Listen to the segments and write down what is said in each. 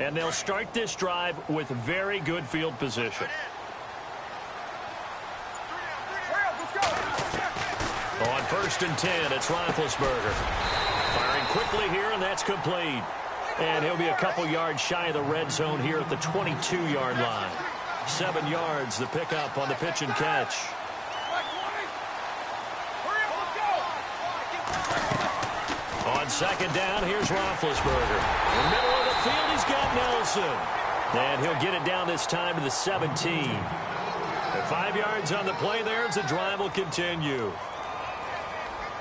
And they'll start this drive with very good field position. On 1st and 10, it's Roethlisberger. Firing quickly here, and that's complete. And he'll be a couple yards shy of the red zone here at the 22-yard line. 7 yards, the pickup on the pitch and catch. On 2nd down, here's Roethlisberger. In the middle of the field, he's got Nelson. And he'll get it down this time to the 17. And 5 yards on the play there as the drive will continue.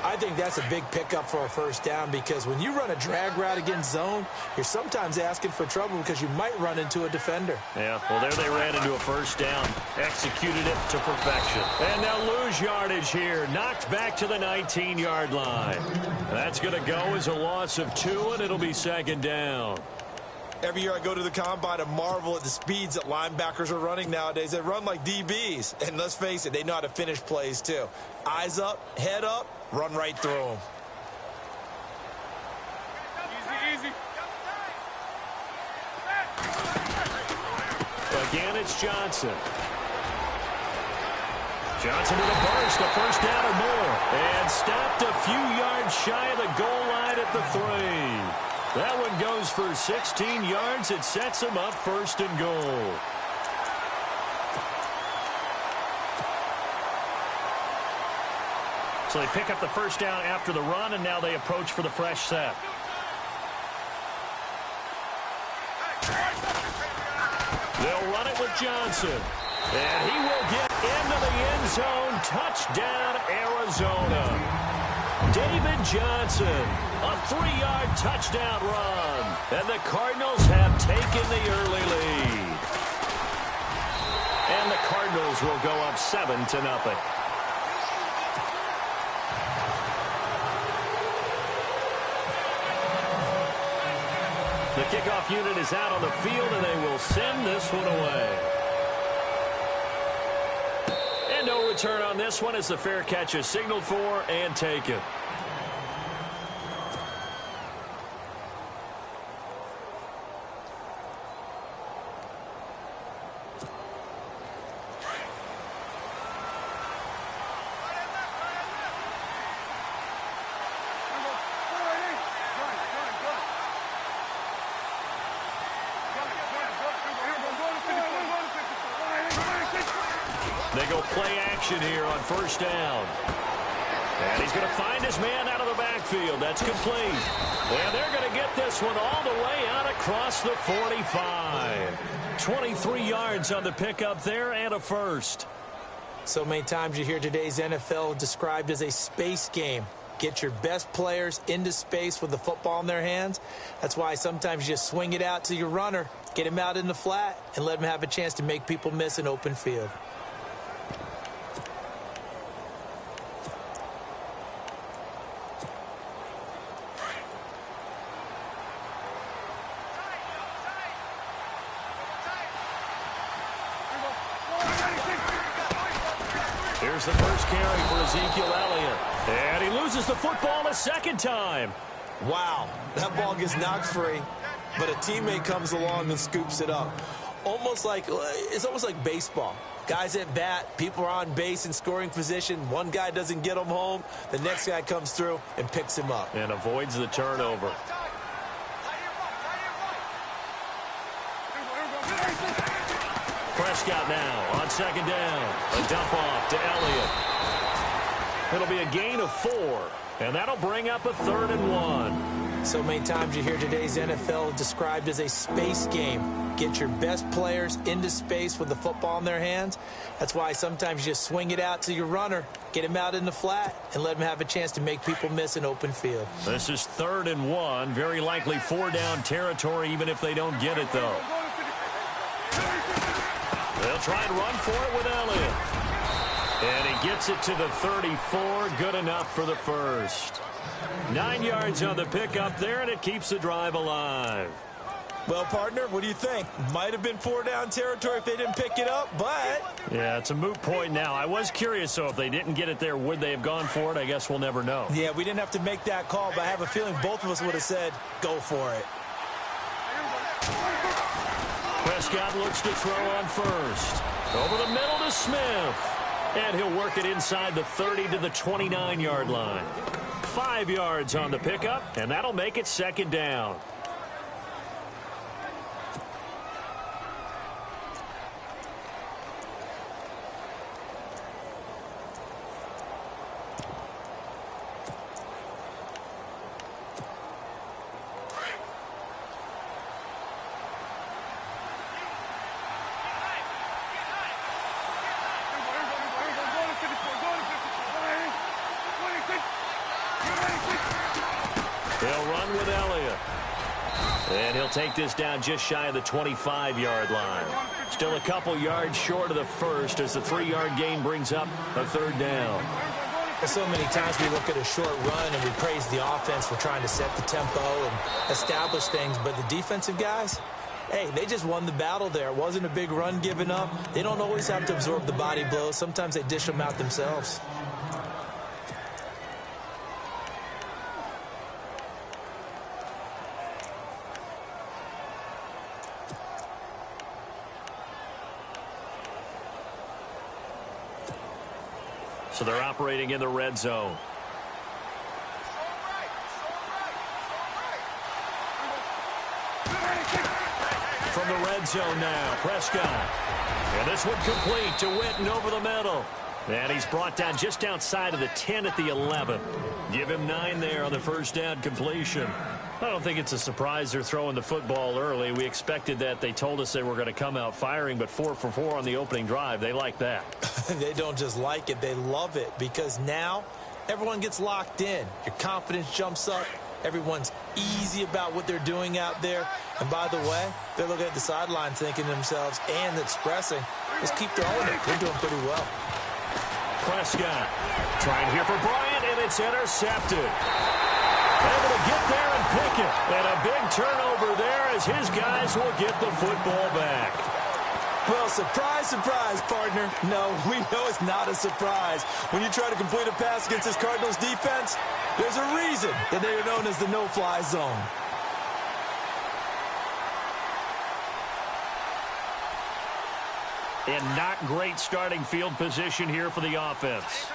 I think that's a big pickup for a 1st down, because when you run a drag route against zone, you're sometimes asking for trouble because you might run into a defender. Yeah, well, there they ran into a 1st down. Executed it to perfection. And they'll lose yardage here. Knocked back to the 19-yard line. That's going to go as a loss of 2, and it'll be 2nd down. Every year I go to the combine and marvel at the speeds that linebackers are running nowadays. They run like DBs. And let's face it, they know how to finish plays too. Eyes up, head up, run right through them. Easy. Again, it's Johnson. Johnson with a burst, a 1st down or more. And stopped a few yards shy of the goal line at the 3. That one goes for 16 yards. It sets him up 1st and goal. So they pick up the 1st down after the run, and now they approach for the fresh set. They'll run it with Johnson. And he will get into the end zone. Touchdown, Arizona. David Johnson, a 3-yard touchdown run. And the Cardinals have taken the early lead. And the Cardinals will go up 7-0. The kickoff unit is out on the field, and they will send this one away. And no return on this one as the fair catch is signaled for and taken. They go play action here on 1st down. And he's going to find his man out of the backfield. That's complete. And they're going to get this one all the way out across the 45. 23 yards on the pickup there and a 1st. So many times you hear today's NFL described as a space game. Get your best players into space with the football in their hands. That's why sometimes you just swing it out to your runner, get him out in the flat, and let him have a chance to make people miss an open field. Here's the first carry for Ezekiel Elliott. And he loses the football a 2nd time. Wow, that ball gets knocked free, but a teammate comes along and scoops it up. It's almost like baseball. Guys at bat, people are on base in scoring position. One guy doesn't get him home. The next guy comes through and picks him up. And avoids the turnover. Prescott now on 2nd down. A dump off to Elliott. It'll be a gain of 4. And that'll bring up a 3rd and 1. So many times you hear today's NFL described as a space game. Get your best players into space with the football in their hands. That's why sometimes you just swing it out to your runner, get him out in the flat, and let him have a chance to make people miss an open field. This is 3rd and 1. Very likely 4-down territory, even if they don't get it, though. They'll try and run for it with Elliott. And he gets it to the 34. Good enough for the 1st. 9 yards on the pickup there, and it keeps the drive alive. Well, partner, what do you think? Might have been 4-down territory if they didn't pick it up, but... Yeah, it's a moot point now. I was curious, so if they didn't get it there, would they have gone for it? I guess we'll never know. Yeah, we didn't have to make that call, but I have a feeling both of us would have said, go for it. Prescott looks to throw on first. Over the middle to Smith. And he'll work it inside the 30 to the 29-yard line. 5 yards on the pickup, and that'll make it second down. They'll run with Elliott. And he'll take this down just shy of the 25-yard line. Still a couple yards short of the first as the 3-yard gain brings up a third down. So many times we look at a short run and we praise the offense for trying to set the tempo and establish things. But the defensive guys, hey, they just won the battle there. It wasn't a big run given up. They don't always have to absorb the body blows. Sometimes they dish them out themselves. So they're operating in the red zone. From the red zone now, Prescott. And this one complete to Witten over the middle. And he's brought down just outside of the 10 at the 11. Give him 9 there on the first down completion. I don't think it's a surprise they're throwing the football early. We expected that. They told us they were going to come out firing, but 4 for 4 on the opening drive. They like that. They don't just like it, they love it, because now everyone gets locked in. Your confidence jumps up. Everyone's easy about what they're doing out there. And by the way, they're looking at the sideline thinking to themselves and expressing, let's keep throwing it. They're doing pretty well. Prescott trying here for Bryant, and it's intercepted. Able to get there and pick it. And a big turnover there as his guys will get the football back. Well, surprise, surprise, partner. No, we know it's not a surprise. When you try to complete a pass against this Cardinals defense, there's a reason that they are known as the no-fly zone. And not great starting field position here for the offense.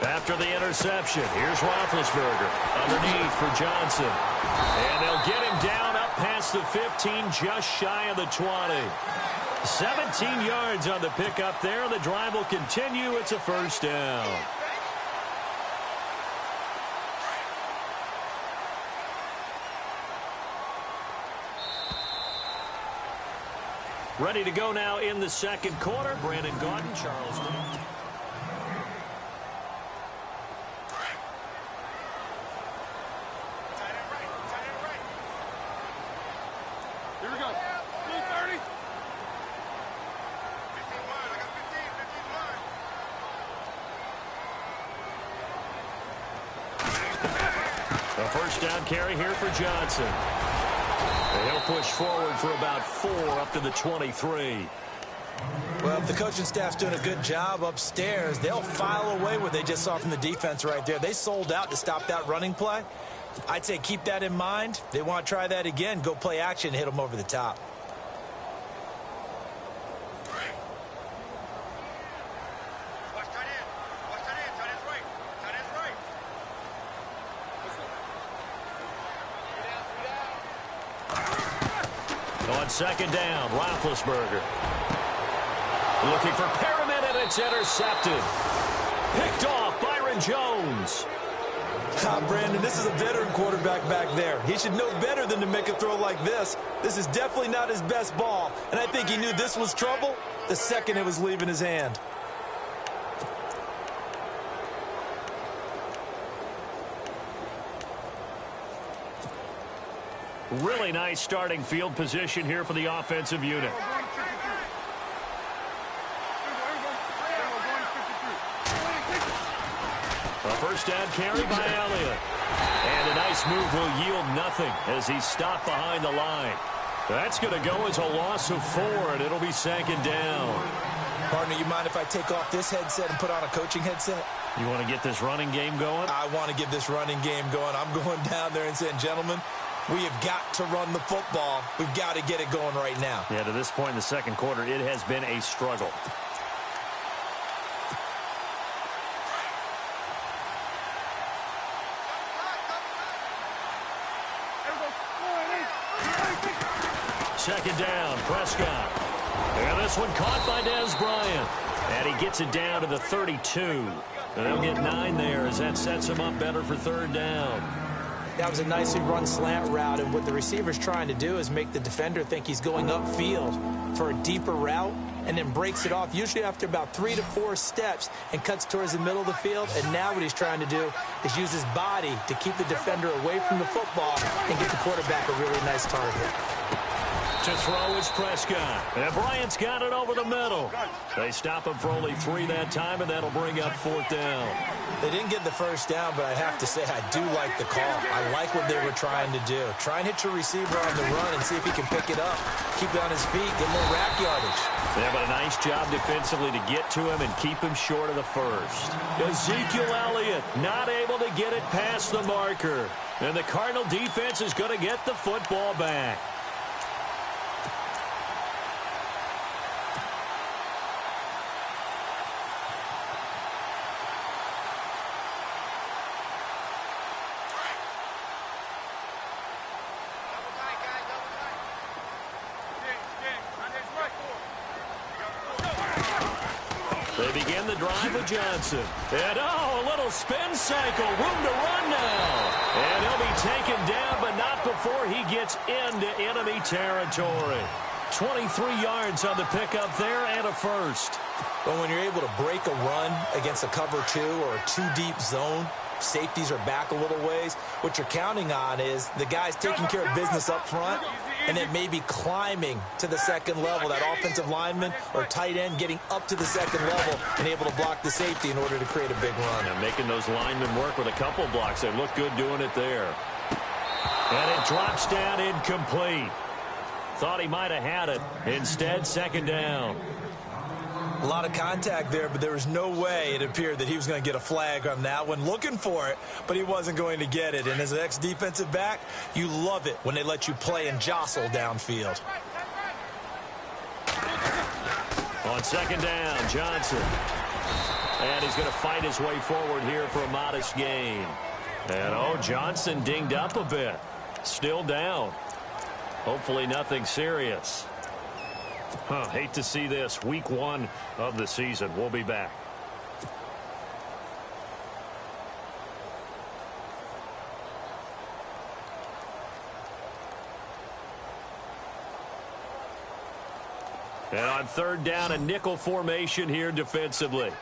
After the interception, here's Roethlisberger underneath for Johnson. And they'll get him down up past the 15, just shy of the 20. 17 yards on the pickup there. The drive will continue. It's a first down. Ready to go now in the second quarter. Brandon Gaudin, Charles Lee. Here we go. 30. A first down carry here for Johnson. And he'll push forward for about 4 up to the 23. Well, if the coaching staff's doing a good job upstairs, they'll file away what they just saw from the defense right there. They sold out to stop that running play. I'd say keep that in mind. They want to try that again. Go play action and hit them over the top. On second down, Roethlisberger. Looking for Perriman, and it's intercepted. Picked off, Byron Jones. Brandon, this is a veteran quarterback back there. He should know better than to make a throw like this. This is definitely not his best ball, and I think he knew this was trouble the second it was leaving his hand. Really nice starting field position here for the offensive unit. A first down carry by Elliott. And a nice move will yield nothing as he's stopped behind the line. That's going to go as a loss of 4, and it'll be second down. Partner, you mind if I take off this headset and put on a coaching headset? You want to get this running game going? I want to get this running game going. I'm going down there and saying, gentlemen, we have got to run the football. We've got to get it going right now. Yeah, to this point in the second quarter, it has been a struggle. Second down, Prescott. And this one caught by Dez Bryant. And he gets it down to the 32. And they'll get 9 there as that sets him up better for third down. That was a nicely run slant route, and what the receiver's trying to do is make the defender think he's going upfield for a deeper route and then breaks it off, usually after about 3 to 4 steps, and cuts towards the middle of the field. And now what he's trying to do is use his body to keep the defender away from the football and get the quarterback a really nice target. To throw is Prescott. And Bryant's got it over the middle. They stop him for only 3 that time, and that'll bring up fourth down. They didn't get the first down, but I have to say I do like the call. I like what they were trying to do. Try and hit your receiver on the run and see if he can pick it up. Keep it on his feet, get more rack yardage. Yeah, but a nice job defensively to get to him and keep him short of the first. Ezekiel Elliott not able to get it past the marker. And the Cardinal defense is going to get the football back. They begin the drive with Johnson. And, a little spin cycle. Room to run now. And he'll be taken down, but not before he gets into enemy territory. 23 yards on the pickup there and a first. But when you're able to break a run against a cover 2 or a 2-deep zone, safeties are back a little ways. What you're counting on is the guys taking care of business up front and then maybe climbing to the second level. That offensive lineman or tight end getting up to the second level and able to block the safety in order to create a big run. And making those linemen work with a couple blocks. They look good doing it there. And it drops down incomplete. Thought he might have had it. Instead, second down. A lot of contact there, but there was no way it appeared that he was going to get a flag on that one. Looking for it, but he wasn't going to get it. And as an ex-defensive back, you love it when they let you play and jostle downfield. On second down, Johnson. And he's going to fight his way forward here for a modest gain. And, Johnson dinged up a bit. Still down. Hopefully nothing serious. Hate to see this. Week 1 of the season. We'll be back. And on third down, a nickel formation here defensively.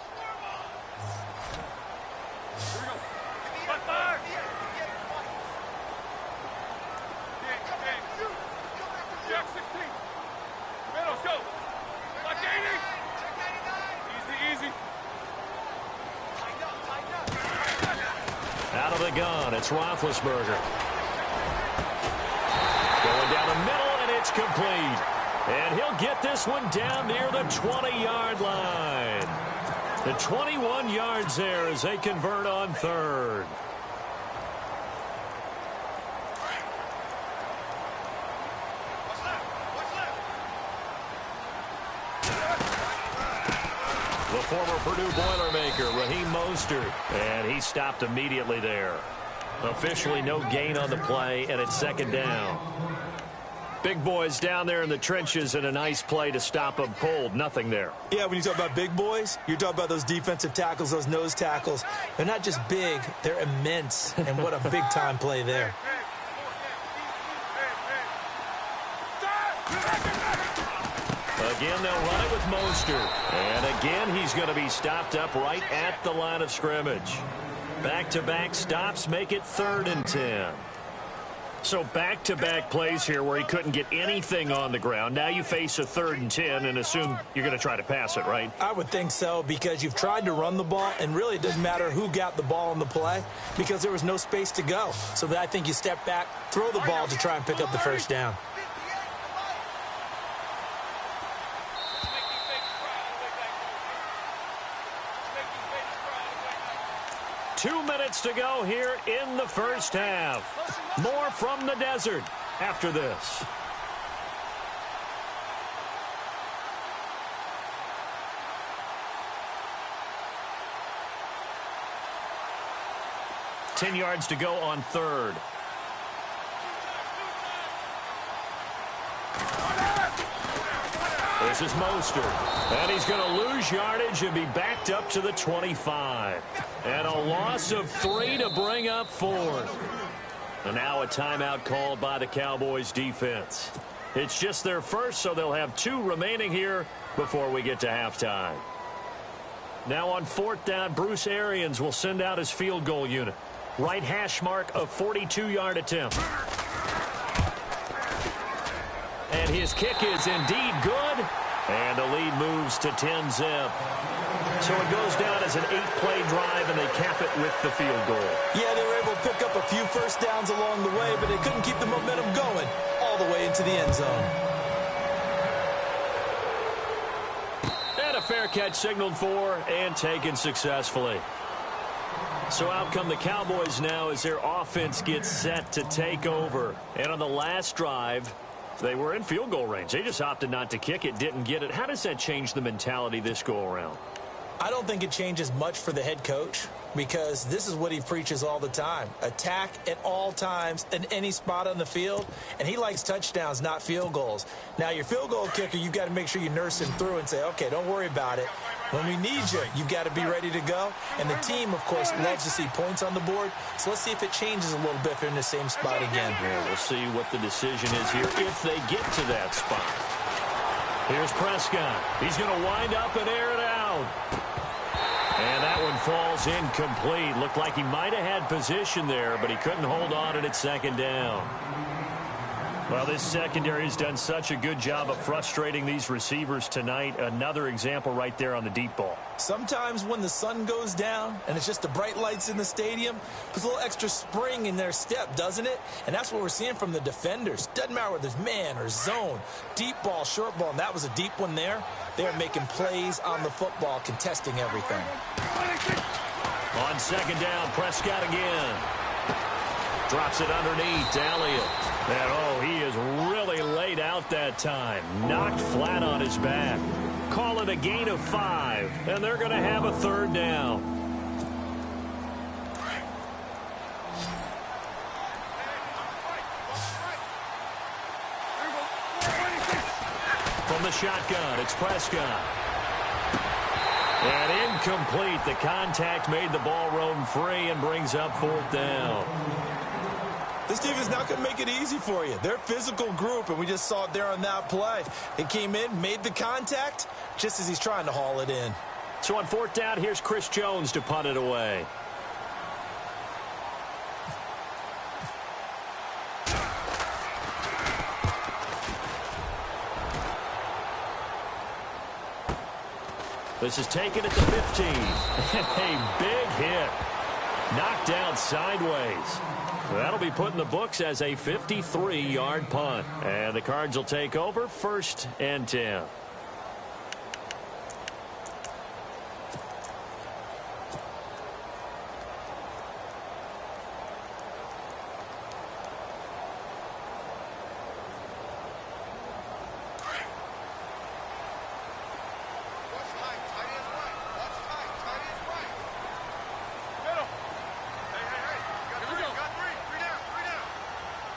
Out of the gun, it's Roethlisberger. Going down the middle, and it's complete. And he'll get this one down near the 20-yard line. The 21 yards there as they convert on third. The former Purdue Boilermaker, Raheem Mostert, and he stopped immediately there. Officially no gain on the play, and it's second down. Big boys down there in the trenches, and a nice play to stop them cold. Nothing there. Yeah, when you talk about big boys, you're talking about those defensive tackles, those nose tackles. They're not just big, they're immense, and what a big-time play there. Again, they'll run it with Mostert. And again, he's going to be stopped up right at the line of scrimmage. Back-to-back stops make it 3rd and 10. So back-to-back plays here where he couldn't get anything on the ground. Now you face a 3rd and 10 and assume you're going to try to pass it, right? I would think so, because you've tried to run the ball, and really it doesn't matter who got the ball on the play because there was no space to go. So I think you step back, throw the ball to try and pick up the first down. 2 minutes to go here in the first half. More from the desert after this. Ten yards to go on third. This is Mostert. And he's going to lose yardage and be backed up to the 25. And a loss of 3 to bring up fourth. And now a timeout called by the Cowboys defense. It's just their first, so they'll have 2 remaining here before we get to halftime. Now on fourth down, Bruce Arians will send out his field goal unit. Right hash mark, a 42-yard attempt. And his kick is indeed good. And the lead moves to 10-zip. So it goes down as an 8-play drive, and they cap it with the field goal. Yeah, they were able to pick up a few first downs along the way, but they couldn't keep the momentum going all the way into the end zone. And a fair catch signaled for and taken successfully. So out come the Cowboys now as their offense gets set to take over. And on the last drive, they were in field goal range. They just opted not to kick it, didn't get it. How does that change the mentality this go-around? I don't think it changes much for the head coach because this is what he preaches all the time. Attack at all times in any spot on the field, and he likes touchdowns, not field goals. Now, your field goal kicker, you've got to make sure you nurse him through and say, okay, don't worry about it. When we need you, you've got to be ready to go. And the team, of course, loves to see points on the board. So let's see if it changes a little bit if they're in the same spot again. Yeah, we'll see what the decision is here if they get to that spot. Here's Prescott. He's going to wind up and air it out. And that one falls incomplete. Looked like he might have had position there, but he couldn't hold on at second down. Well, this secondary has done such a good job of frustrating these receivers tonight. Another example right there on the deep ball. Sometimes when the sun goes down and it's just the bright lights in the stadium, puts a little extra spring in their step, doesn't it? And that's what we're seeing from the defenders. Doesn't matter whether it's man or zone, deep ball, short ball, and that was a deep one there. They're making plays on the football, contesting everything. On second down, Prescott again. Drops it underneath to Elliott. And, he is really laid out that time. Knocked flat on his back. Call it a gain of 5, and they're going to have a third down. From the shotgun, it's Prescott. And incomplete. The contact made the ball roam free and brings up fourth down. This team is not going to make it easy for you. They're a physical group, and we just saw it there on that play. It came in, made the contact, just as he's trying to haul it in. So on fourth down, here's Chris Jones to punt it away. This is taken at the 15. A big hit. Knocked down sideways. That'll be put in the books as a 53-yard punt. And the Cards will take over 1st and 10.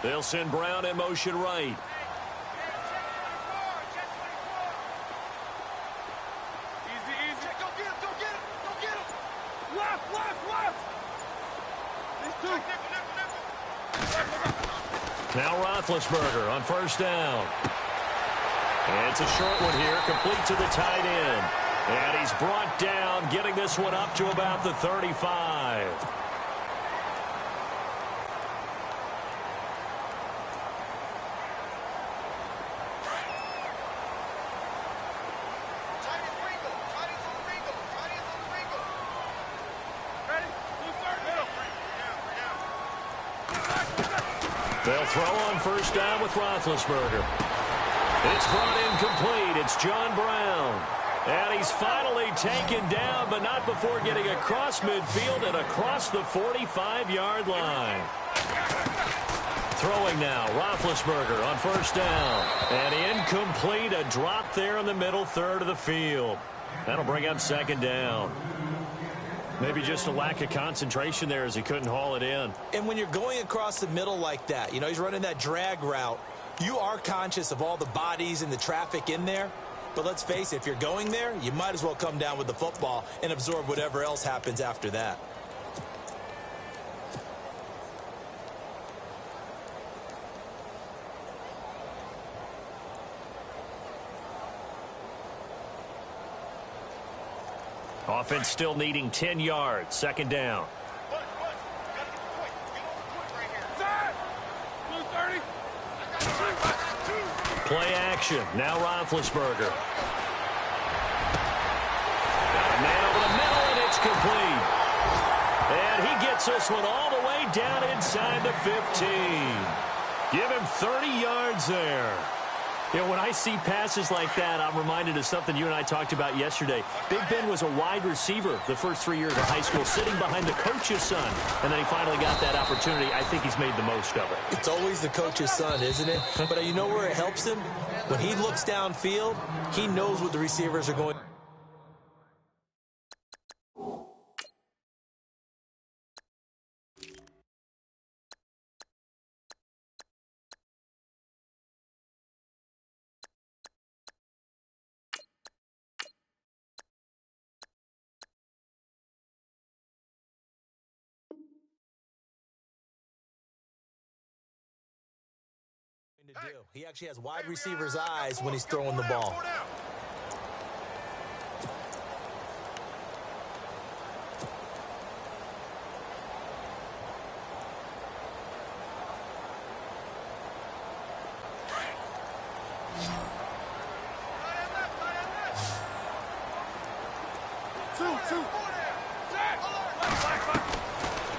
They'll send Brown in motion right. Easy. Go get him. Left. These two. Now Roethlisberger on first down. And it's a short one here, complete to the tight end. And he's brought down, getting this one up to about the 35. They'll throw on first down with Roethlisberger. It's brought in complete. It's John Brown. And he's finally taken down, but not before getting across midfield and across the 45-yard line. Throwing now, Roethlisberger on first down. And incomplete, a drop there in the middle third of the field. That'll bring up second down. Maybe just a lack of concentration there as he couldn't haul it in. And when you're going across the middle like that, you know, he's running that drag route, you are conscious of all the bodies and the traffic in there. But let's face it, if you're going there, you might as well come down with the football and absorb whatever else happens after that. Offense still needing 10 yards. Second down. Play action. Now Roethlisberger. Got a man over the middle, and it's complete. And he gets this one all the way down inside the 15. Give him 30 yards there. You know, when I see passes like that, I'm reminded of something you and I talked about yesterday. Big Ben was a wide receiver the first 3 years of high school, sitting behind the coach's son. And then he finally got that opportunity. I think he's made the most of it. It's always the coach's son, isn't it? But you know where it helps him? When he looks downfield, he knows what the receivers are going. To do. He actually has wide receiver's eyes when he's throwing the ball.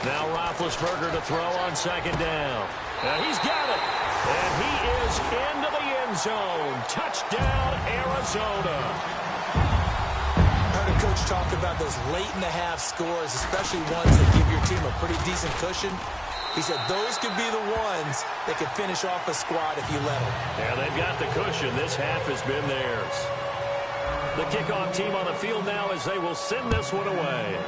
Now Roethlisberger to throw on second down. And he's got it. And he is into the end zone. Touchdown, Arizona. Heard a coach talk about those late-in-the-half scores, especially ones that give your team a pretty decent cushion. He said those could be the ones that can finish off a squad if you let them. Yeah, they've got the cushion. This half has been theirs. The kickoff team on the field now as they will send this one away.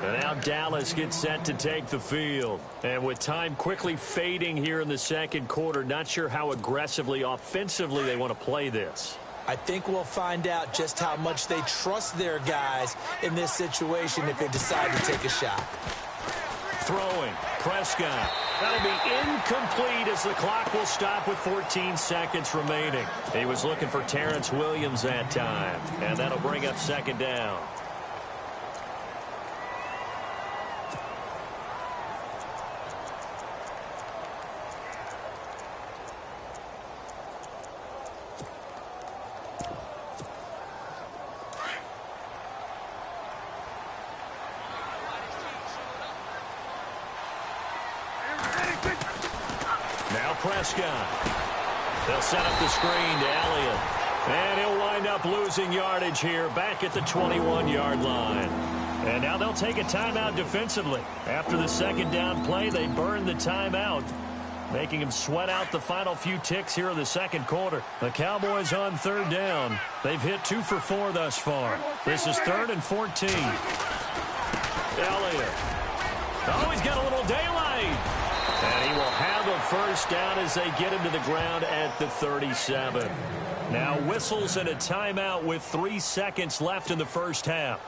And now Dallas gets set to take the field. And with time quickly fading here in the second quarter, not sure how aggressively, offensively they want to play this. I think we'll find out just how much they trust their guys in this situation if they decide to take a shot. Throwing, Prescott. That'll be incomplete as the clock will stop with 14 seconds remaining. He was looking for Terrence Williams that time. And that'll bring up second down. Prescott. They'll set up the screen to Elliott. And he'll wind up losing yardage here back at the 21-yard line. And now they'll take a timeout defensively. After the second down play, they burn the timeout, making him sweat out the final few ticks here in the second quarter. The Cowboys on third down. They've hit 2 for 4 thus far. This is 3rd and 14. Elliott. Oh, he's got a little daylight. And he will have a first down as they get him to the ground at the 37. Now whistles and a timeout with 3 seconds left in the first half.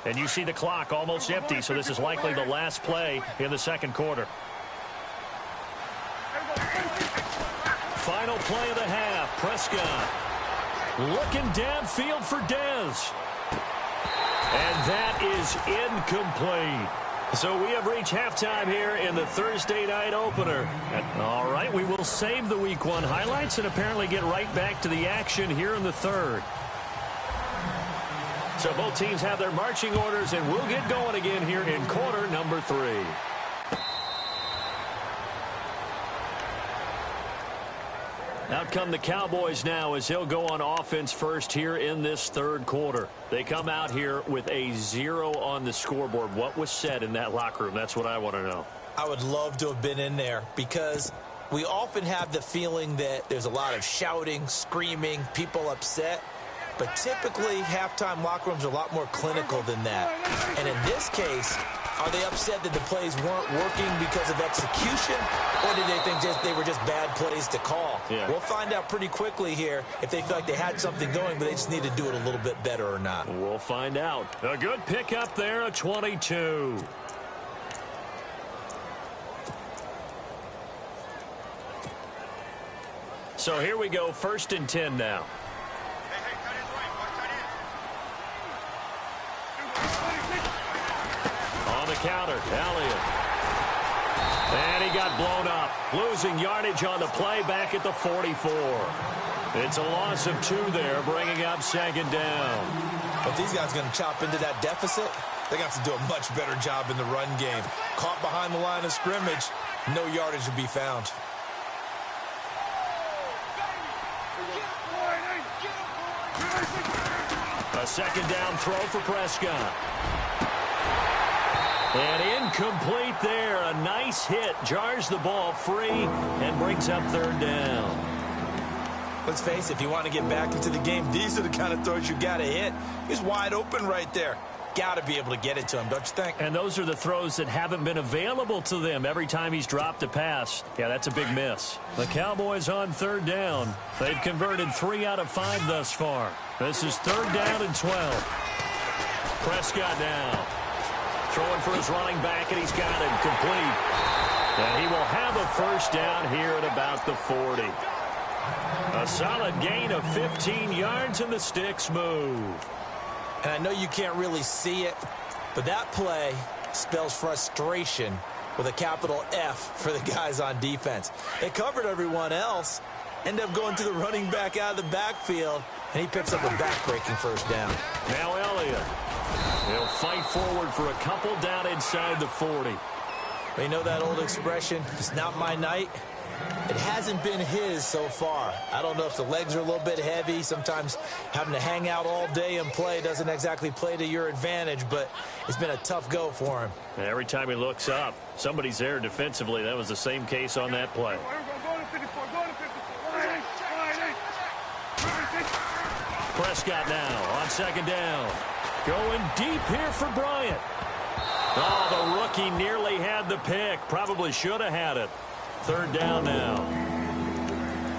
And you see the clock almost empty, so this is likely the last play in the second quarter. Final play of the half. Prescott looking downfield for Dez. And that is incomplete. So we have reached halftime here in the Thursday night opener. All right, we will save the Week 1 highlights and apparently get right back to the action here in the third. So both teams have their marching orders, and we'll get going again here in quarter number 3. Out come the Cowboys now as they'll go on offense first here in this third quarter. They come out here with a 0 on the scoreboard. What was said in that locker room? That's what I want to know. I would love to have been in there because we often have the feeling that there's a lot of shouting, screaming, people upset. But typically, halftime locker rooms are a lot more clinical than that. And in this case, are they upset that the plays weren't working because of execution, or did they think they were just bad plays to call? Yeah. We'll find out pretty quickly here if they feel like they had something going, but they just need to do it a little bit better or not. We'll find out. A good pickup there, a 22. So here we go, 1st and 10 now. On the counter, Elliott. And he got blown up. Losing yardage on the play back at the 44. It's a loss of 2 there, bringing up 2nd down. But these guys are going to chop into that deficit. They're going to have to do a much better job in the run game. Caught behind the line of scrimmage, no yardage to be found. A 2nd down throw for Prescott. And incomplete there. A nice hit. Jars the ball free and brings up 3rd down. Let's face it, if you want to get back into the game, these are the kind of throws you got to hit. He's wide open right there. Got to be able to get it to him, don't you think? And those are the throws that haven't been available to them every time he's dropped a pass. Yeah, that's a big miss. The Cowboys on 3rd down. They've converted 3 out of 5 thus far. This is 3rd down and 12. Prescott now. Throwing for his running back, and he's got him complete. And he will have a 1st down here at about the 40. A solid gain of 15 yards, and the sticks move. And I know you can't really see it, but that play spells frustration with a capital F for the guys on defense. They covered everyone else, end up going to the running back out of the backfield, and he picks up a back-breaking 1st down. Now Elliott. He'll fight forward for a couple down inside the 40. But you know that old expression, it's not my night? It hasn't been his so far. I don't know if the legs are a little bit heavy. Sometimes having to hang out all day and play doesn't exactly play to your advantage, but it's been a tough go for him. And every time he looks up, somebody's there defensively. That was the same case on that play. Prescott now on 2nd down. Going deep here for Bryant. Oh, the rookie nearly had the pick. Probably should have had it. 3rd down now.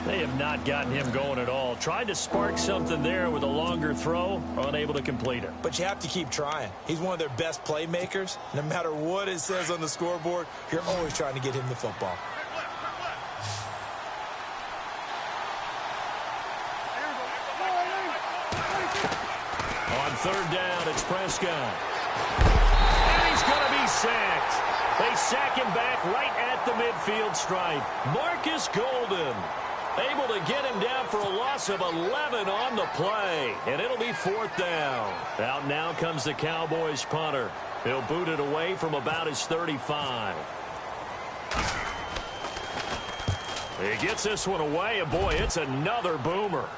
They have not gotten him going at all. Tried to spark something there with a longer throw. Unable to complete it. But you have to keep trying. He's one of their best playmakers. No matter what it says on the scoreboard, you're always trying to get him the football. On 3rd down, it's Prescott. And he's going to be sacked. They sack him back right at the midfield stripe. Marcus Golden able to get him down for a loss of 11 on the play. And it'll be 4th down. Out now comes the Cowboys punter. He'll boot it away from about his 35. He gets this one away, and boy, it's another boomer.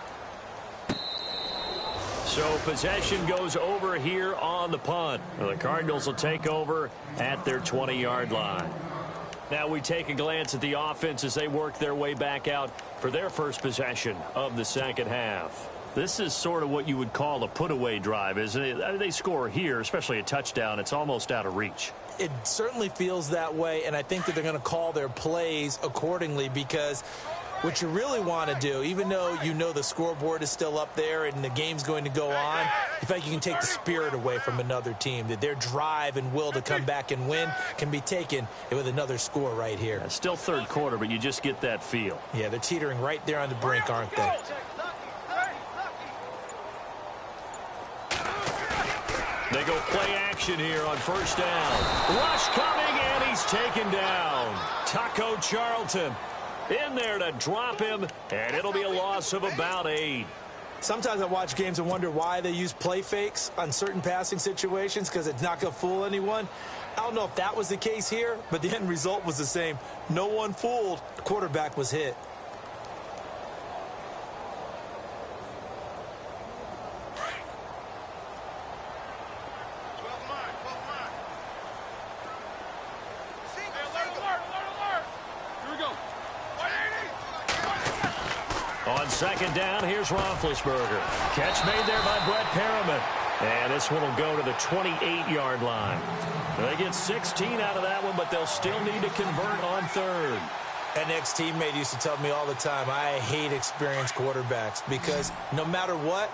So possession goes over here on the punt. The Cardinals will take over at their 20-yard line. Now we take a glance at the offense as they work their way back out for their first possession of the 2nd half. This is sort of what you would call a put-away drive, isn't it? I mean, they score here, especially a touchdown. It's almost out of reach. It certainly feels that way, and I think that they're going to call their plays accordingly because what you really want to do, even though you know the scoreboard is still up there and the game's going to go on, you feel like you can take the spirit away from another team, that their drive and will to come back and win can be taken with another score right here. Yeah, still 3rd quarter, but you just get that feel. Yeah, they're teetering right there on the brink, aren't they? They go play action here on first down. Rush coming, and he's taken down. Taco Charlton in there to drop him, and it'll be a loss of about 8. Sometimes I watch games and wonder why they use play fakes on certain passing situations, because it's not going to fool anyone. I don't know if that was the case here, but the end result was the same. No one fooled. The quarterback was hit. On second down, here's Roethlisberger. Catch made there by Brett Perriman. And this one will go to the 28-yard line. They get 16 out of that one, but they'll still need to convert on third. An ex-teammate used to tell me all the time, I hate experienced quarterbacks because no matter what,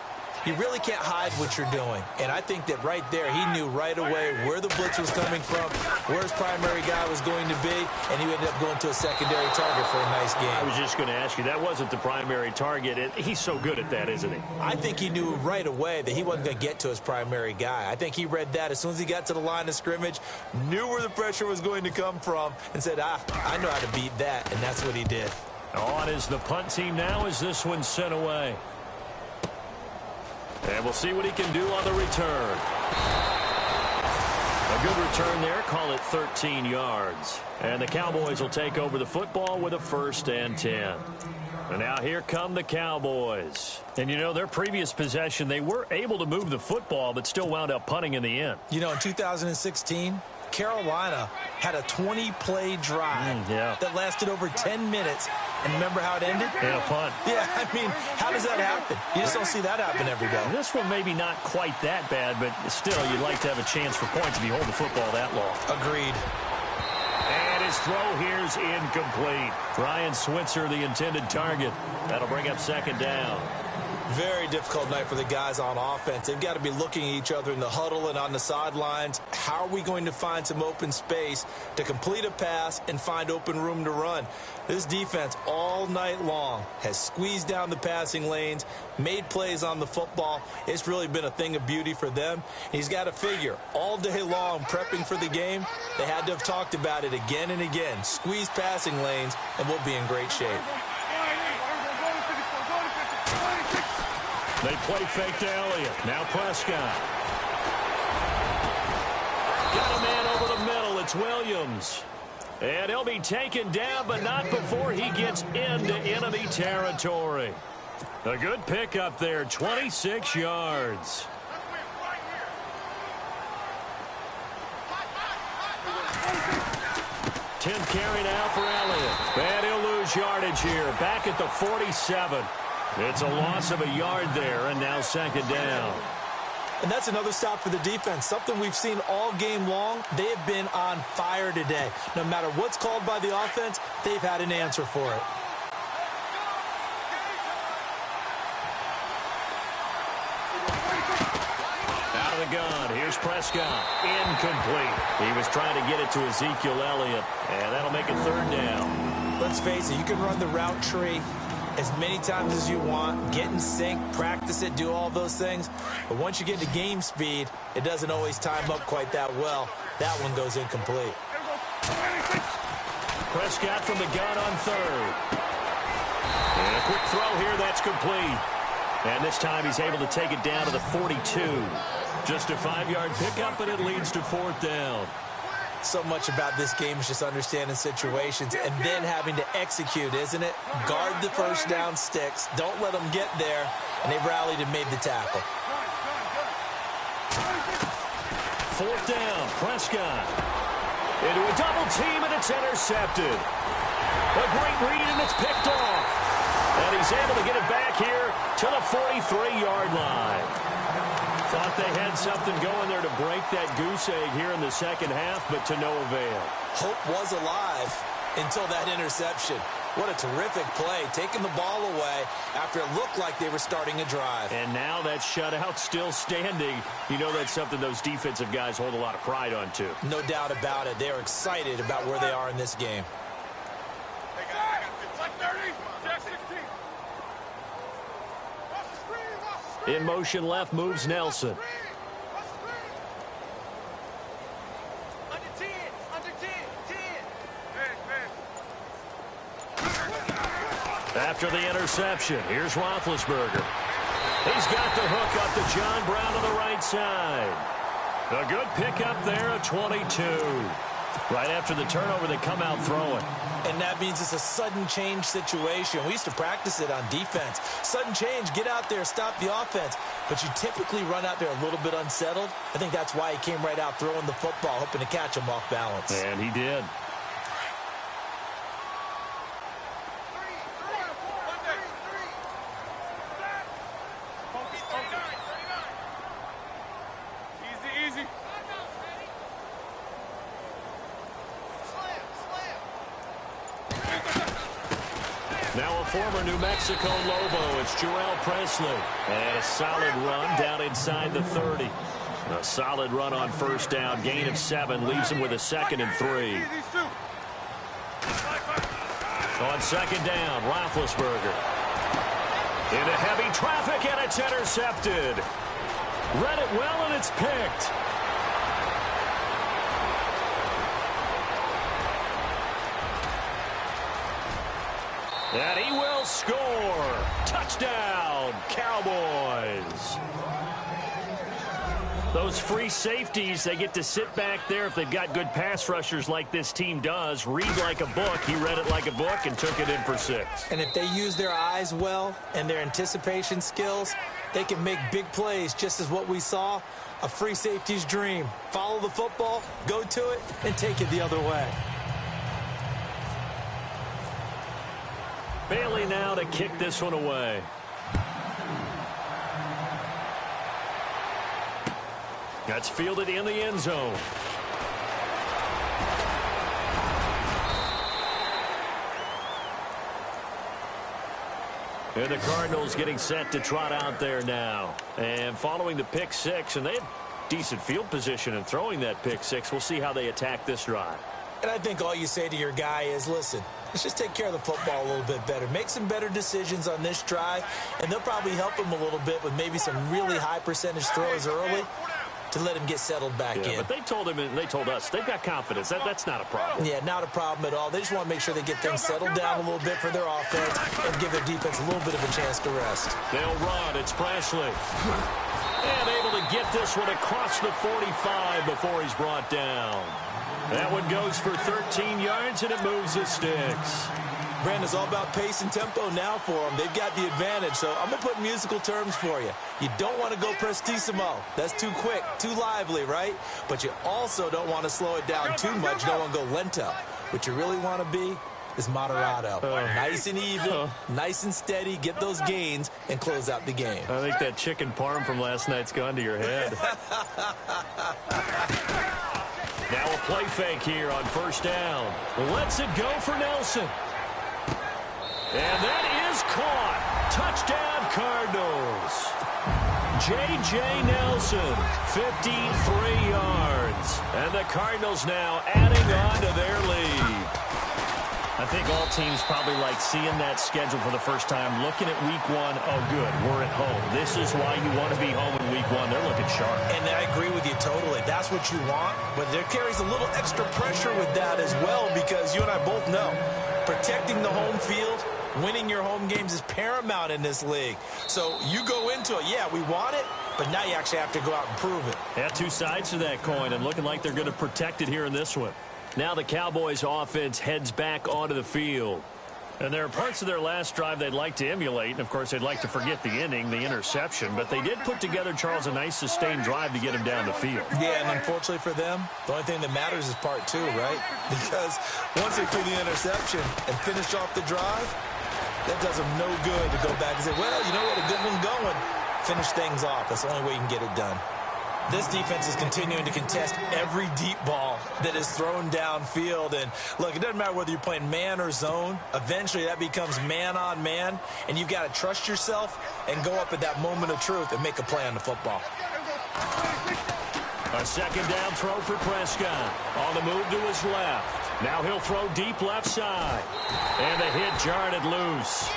you really can't hide what you're doing. And I think that right there, he knew right away where the blitz was coming from, where his primary guy was going to be, and he ended up going to a secondary target for a nice game. I was just going to ask you, that wasn't the primary target. He's so good at that, isn't he? I think he knew right away that he wasn't going to get to his primary guy. I think he read that as soon as he got to the line of scrimmage, knew where the pressure was going to come from, and said, I know how to beat that, and that's what he did. On is the punt team now as this one's sent away. And we'll see what he can do on the return. A good return there. Call it 13 yards. And the Cowboys will take over the football with a 1st and 10. And now here come the Cowboys. And, you know, their previous possession, they were able to move the football, but still wound up punting in the end. You know, in 2016, Carolina had a 20-play drive that lasted over 10 minutes. And remember how it ended? In a punt. Yeah, I mean, how does that happen? You just don't see that happen every day. This one maybe not quite that bad, but still, you'd like to have a chance for points if you hold the football that long. Agreed. And his throw here's incomplete. Ryan Switzer, the intended target. That'll bring up second down. Very difficult night for the guys on offense. They've got to be looking at each other in the huddle and on the sidelines. How are we going to find some open space to complete a pass and find open room to run? This defense all night long has squeezed down the passing lanes, made plays on the football. It's really been a thing of beauty for them. He's got to figure all day long prepping for the game. They had to have talked about it again and again. Squeeze passing lanes, and we'll be in great shape. They play fake to Elliott. Now Prescott. Got a man over the middle. It's Williams. And he'll be taken down, but not before he gets into enemy territory. A good pickup there, 26 yards. Tenth carry now for Elliott. And he'll lose yardage here. Back at the 47. It's a loss of a yard there, and now second down. And that's another stop for the defense. Something we've seen all game long. They have been on fire today. No matter what's called by the offense, they've had an answer for it. Out of the gun. Here's Prescott. Incomplete. He was trying to get it to Ezekiel Elliott, and that'll make it third down. Let's face it, you can run the route tree as many times as you want, get in sync, practice it, do all those things. But once you get to game speed, it doesn't always time up quite that well. That one goes incomplete. Prescott from the gun on third. And a quick throw here, that's complete. And this time he's able to take it down to the 42. Just a 5-yard pickup, and it leads to fourth down. So much about this game is just understanding situations and then having to execute, isn't it? Guard the first down sticks. Don't let them get there. And they rallied and made the tackle. Fourth down, Prescott. Into a double team, and it's intercepted. A great read, and it's picked off. And he's able to get it back here to the 43-yard line. Thought they had something going there to break that goose egg here in the second half, but to no avail. Hope was alive until that interception. What a terrific play, taking the ball away after it looked like they were starting a drive. And now that shutout still standing. You know that's something those defensive guys hold a lot of pride on, too. No doubt about it. They're excited about where they are in this game. In motion left moves Nelson. After the interception, here's Roethlisberger. He's got the hook up to John Brown on the right side. A good pickup there at 22. Right after the turnover, they come out throwing. And that means it's a sudden change situation. We used to practice it on defense. Sudden change, get out there, stop the offense. But you typically run out there a little bit unsettled. I think that's why he came right out throwing the football, hoping to catch him off balance. And he did. Now a former New Mexico Lobo, it's Jarrell Presley. And a solid run down inside the 30. A solid run on first down, gain of 7, leaves him with a 2nd and 3. On second down, Roethlisberger. Into heavy traffic, and it's intercepted. Read it well, and it's picked. And he will score. Touchdown, Cowboys. Those free safeties, they get to sit back there if they've got good pass rushers like this team does. Read like a book. He read it like a book and took it in for 6. And if they use their eyes well and their anticipation skills, they can make big plays, just as what we saw. A free safety's dream. Follow the football, go to it, and take it the other way. Bailey now to kick this one away. That's fielded in the end zone. And the Cardinals getting set to trot out there now. And following the pick 6, and they had decent field position in throwing that pick 6. We'll see how they attack this drive. And I think all you say to your guy is, listen, let's just take care of the football a little bit better. Make some better decisions on this drive, and they'll probably help him a little bit with maybe some really high percentage throws early to let him get settled back in. But they told him and they told us they've got confidence. That's not a problem. Yeah, not a problem at all. They just want to make sure they get things settled down a little bit for their offense and give their defense a little bit of a chance to rest. They'll run. It's Presley. And able to get this one across the 45 before he's brought down. That one goes for 13 yards, and it moves the sticks. Brandon, it's all about pace and tempo now for them. They've got the advantage, so I'm going to put musical terms for you. You don't want to go prestissimo. That's too quick, too lively, right? But you also don't want to slow it down too much. You don't want to go lento. What you really want to be is moderato. Nice and even, nice and steady, get those gains, and close out the game. I think that chicken parm from last night's gone to your head. Now a play fake here on first down. Lets it go for Nelson. And that is caught. Touchdown, Cardinals. J.J. Nelson, 53 yards. And the Cardinals now adding on to their lead. I think all teams probably like seeing that schedule for the first time, looking at week 1. Oh, good, we're at home. This is why you want to be home in week 1. They're looking sharp. And I agree with you totally. That's what you want. But there carries a little extra pressure with that as well, because you and I both know protecting the home field, winning your home games is paramount in this league. So you go into it, yeah, we want it, but now you actually have to go out and prove it. Yeah, two sides to that coin, and looking like they're going to protect it here in this one. Now the Cowboys offense heads back onto the field. And there are parts of their last drive they'd like to emulate. And, of course, they'd like to forget the inning, the interception. But they did put together, Charles, a nice sustained drive to get him down the field. Yeah, and unfortunately for them, the only thing that matters is part 2, right? Because once they threw the interception and finished off the drive, that does them no good to go back and say, well, you know what, a good one going. Finish things off. That's the only way you can get it done. This defense is continuing to contest every deep ball that is thrown downfield. And, look, it doesn't matter whether you're playing man or zone. Eventually, that becomes man-on-man, and you've got to trust yourself and go up at that moment of truth and make a play on the football. A second down throw for Prescott. On the move to his left. Now he'll throw deep left side. And the hit jarred it loose.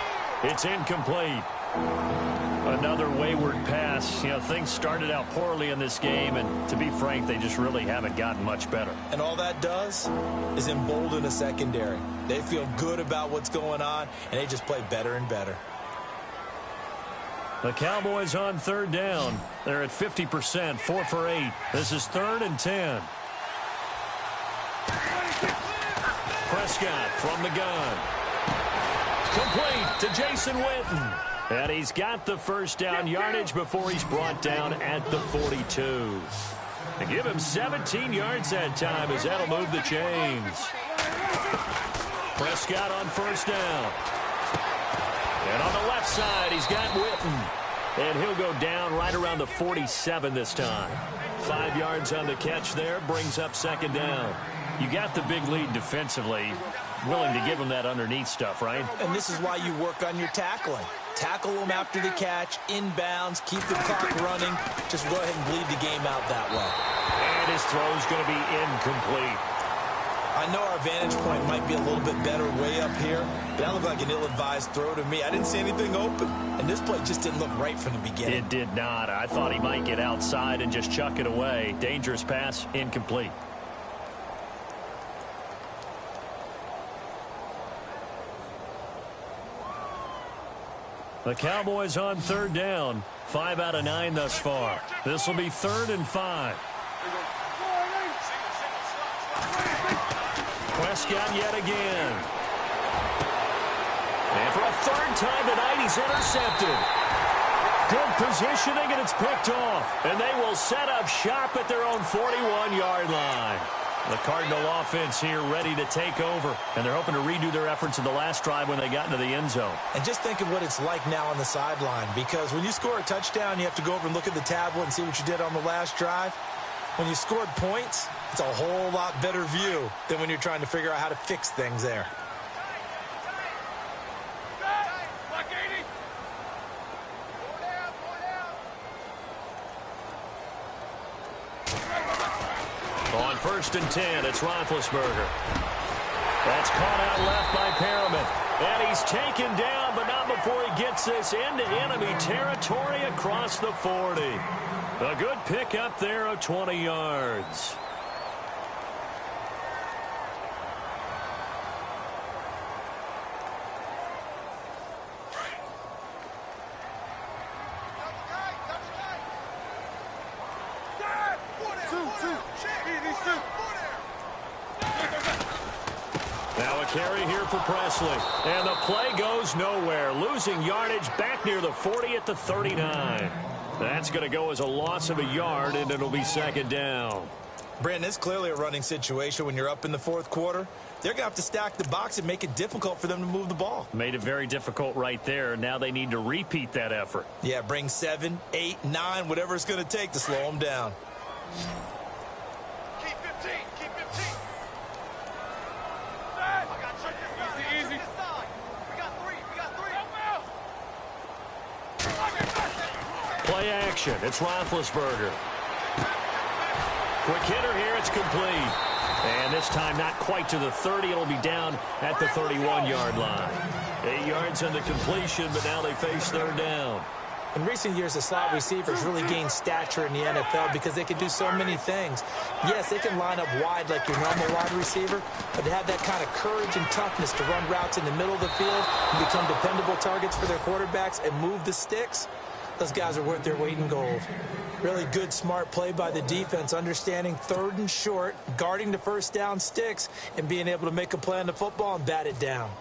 It's incomplete. Another wayward pass. You know, things started out poorly in this game, and to be frank, they just really haven't gotten much better. And all that does is embolden a secondary. They feel good about what's going on, and they just play better and better. The Cowboys on third down. They're at 50%, 4 for 8. This is 3rd and 10. Prescott from the gun. Complete to Jason Witten. And he's got the first down yardage before he's brought down at the 42. They give him 17 yards that time as that'll move the chains. Prescott on first down. And on the left side, he's got Witten. And he'll go down right around the 47 this time. 5 yards on the catch there, brings up second down. You got the big lead defensively. Willing to give him that underneath stuff, right? And this is why you work on your tackling. Tackle them after the catch, inbounds, keep the clock running. Just go ahead and bleed the game out that way. And his throw's going to be incomplete. I know our vantage point might be a little bit better way up here, but that looked like an ill-advised throw to me. I didn't see anything open, and this play just didn't look right from the beginning. It did not. I thought he might get outside and just chuck it away. Dangerous pass, incomplete. The Cowboys on third down. 5 out of 9 thus far. This will be 3rd and 5. Prescott yet again. And for a 3rd time tonight, he's intercepted. Good positioning, and it's picked off. And they will set up shop at their own 41-yard line. The Cardinal offense here ready to take over, and they're hoping to redo their efforts in the last drive when they got into the end zone. And just think of what it's like now on the sideline, because when you score a touchdown, you have to go over and look at the tablet and see what you did on the last drive. When you scored points, it's a whole lot better view than when you're trying to figure out how to fix things there. On 1st and 10, it's Roethlisberger. That's caught out left by Perriman. And he's taken down, but not before he gets this into enemy territory across the 40. A good pickup there of 20 yards. Now a carry here for Presley. And the play goes nowhere. Losing yardage back near the 40 at the 39. That's going to go as a loss of a yard, and it'll be 2nd down. Brandon, it's clearly a running situation when you're up in the 4th quarter. They're going to have to stack the box and make it difficult for them to move the ball. Made it very difficult right there. Now they need to repeat that effort. Yeah, bring 7, 8, 9, whatever it's going to take to slow them down. Keep 15. Keep 15. Easy. We got 3. Play action. It's Roethlisberger. Quick hitter here. It's complete. And this time not quite to the 30. It'll be down at the 31-yard line. 8 yards on the completion, but now they face 3rd down. In recent years, the slot receivers really gained stature in the NFL because they can do so many things. Yes, they can line up wide like your normal wide receiver, but to have that kind of courage and toughness to run routes in the middle of the field and become dependable targets for their quarterbacks and move the sticks, those guys are worth their weight in gold. Really good, smart play by the defense, understanding 3rd and short, guarding the first down sticks, and being able to make a play on the football and bat it down.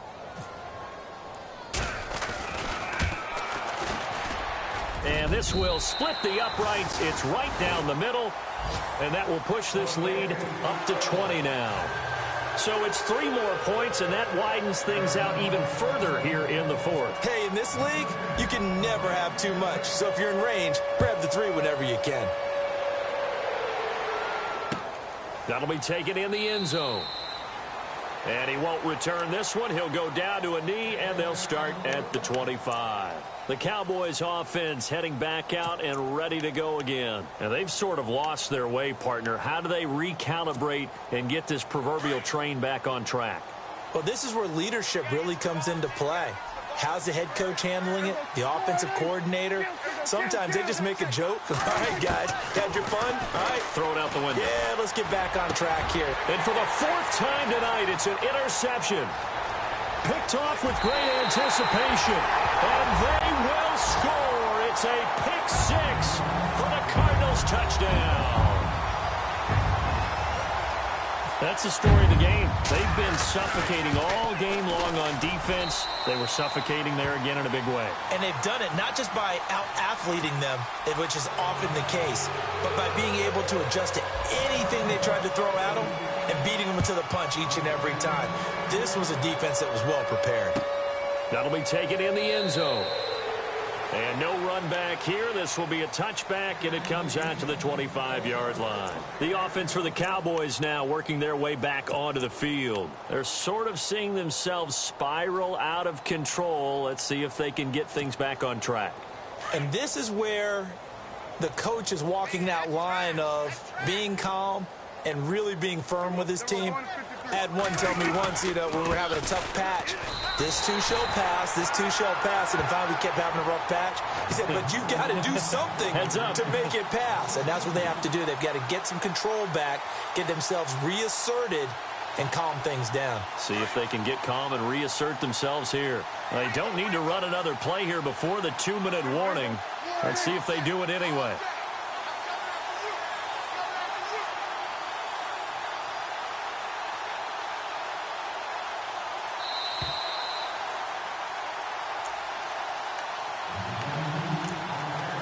And this will split the uprights. It's right down the middle, and that will push this lead up to 20 now. So it's 3 more points, and that widens things out even further here in the 4th. Hey, in this league, you can never have too much. So if you're in range, grab the 3 whenever you can. That'll be taken in the end zone. And he won't return this one. He'll go down to a knee, and they'll start at the 25. The Cowboys offense heading back out and ready to go again. And they've sort of lost their way, partner. How do they recalibrate and get this proverbial train back on track? Well, this is where leadership really comes into play. How's the head coach handling it? The offensive coordinator? Sometimes they just make a joke. All right, guys, had your fun? All right. Throw it out the window. Yeah, let's get back on track here. And for the fourth time tonight, it's an interception. Picked off with great anticipation. And they will score. It's a pick six for the Cardinals touchdown. That's the story of the game. They've been suffocating all game long on defense. They were suffocating there again in a big way. And they've done it not just by out-athleting them, which is often the case, but by being able to adjust to anything they tried to throw at them and beating them to the punch each and every time. This was a defense that was well prepared. That'll be taken in the end zone. And no run back here. This will be a touchback, and it comes out to the 25-yard line. The offense for the Cowboys now working their way back onto the field. They're sort of seeing themselves spiral out of control. Let's see if they can get things back on track. And this is where the coach is walking that line of being calm and really being firm with his team. I had one tell me once, when we're having a tough patch, this too shall pass, this too shall pass, and finally we kept having a rough patch. He said, but you got to do something to make it pass, and that's what they have to do. They've got to get some control back, get themselves reasserted, and calm things down. See if they can get calm and reassert themselves here. They don't need to run another play here before the 2-minute warning. Let's see if they do it anyway.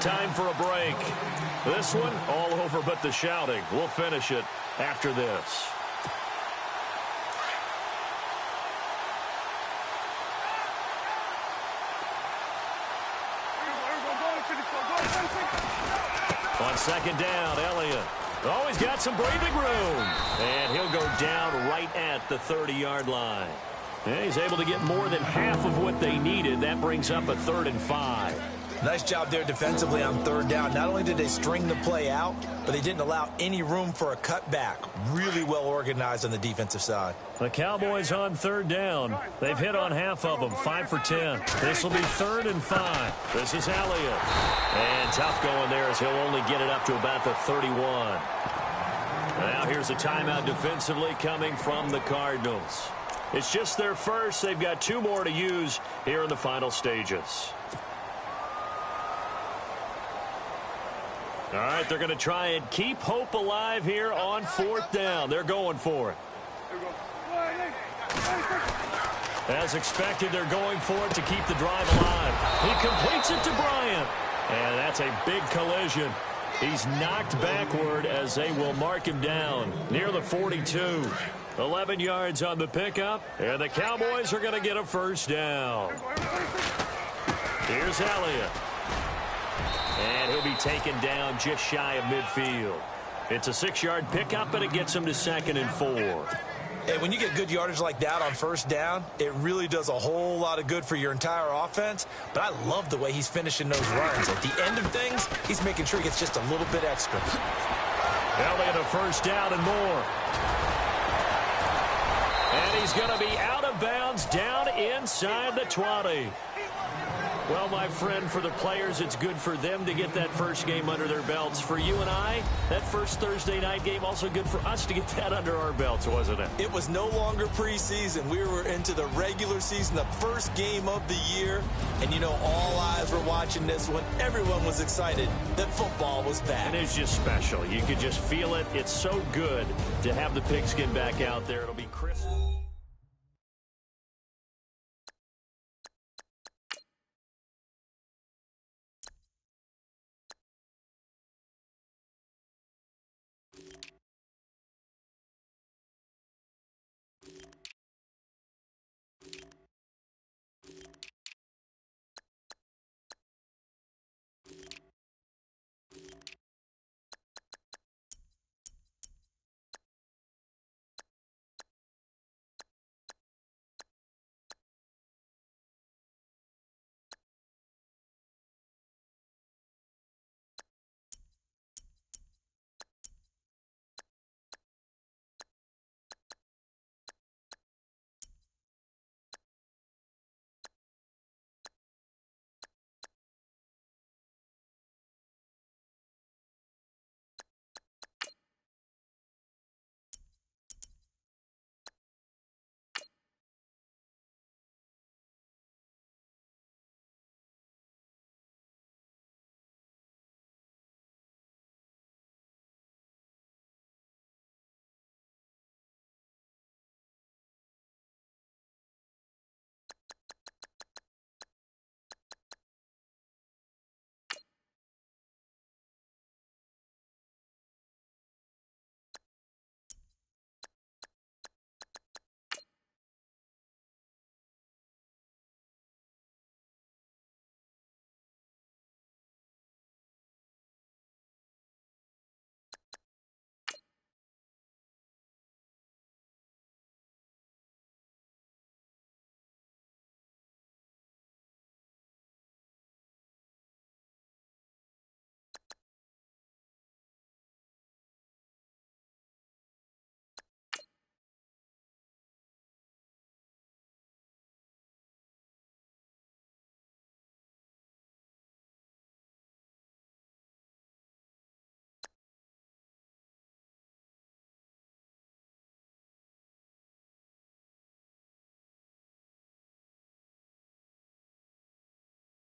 Time for a break. This one, all over but the shouting. We'll finish it after this. On second down, Elliott. Oh, he's got some breathing room. And he'll go down right at the 30-yard line. And he's able to get more than half of what they needed. That brings up a 3rd and 5. Nice job there defensively on 3rd down. Not only did they string the play out, but they didn't allow any room for a cutback. Really well organized on the defensive side. The Cowboys on 3rd down. They've hit on half of them, 5 for 10. This will be 3rd and 5. This is Elliott. And tough going there as he'll only get it up to about the 31. Now here's a timeout defensively coming from the Cardinals. It's just their first. They've got 2 more to use here in the final stages. All right, they're going to try and keep hope alive here on 4th down. They're going for it. As expected, they're going for it to keep the drive alive. He completes it to Bryant. And that's a big collision. He's knocked backward as they will mark him down near the 42. 11 yards on the pickup, and the Cowboys are going to get a 1st down. Here's Elliott. And he'll be taken down just shy of midfield. It's a 6-yard pickup, and it gets him to 2nd and 4. Hey, when you get good yardage like that on 1st down, it really does a whole lot of good for your entire offense. But I love the way he's finishing those runs. At the end of things, he's making sure he gets just a little bit extra. Elliott a 1st down and more. And he's going to be out of bounds down inside the 20. Well, my friend, for the players, it's good for them to get that first game under their belts. For you and I, that first Thursday night game, also good for us to get that under our belts, wasn't it? It was no longer preseason. We were into the regular season, the first game of the year. And, all eyes were watching this one. Everyone was excited that football was back. And it's just special. You could just feel it. It's so good to have the pigskin back out there. It'll be crisp.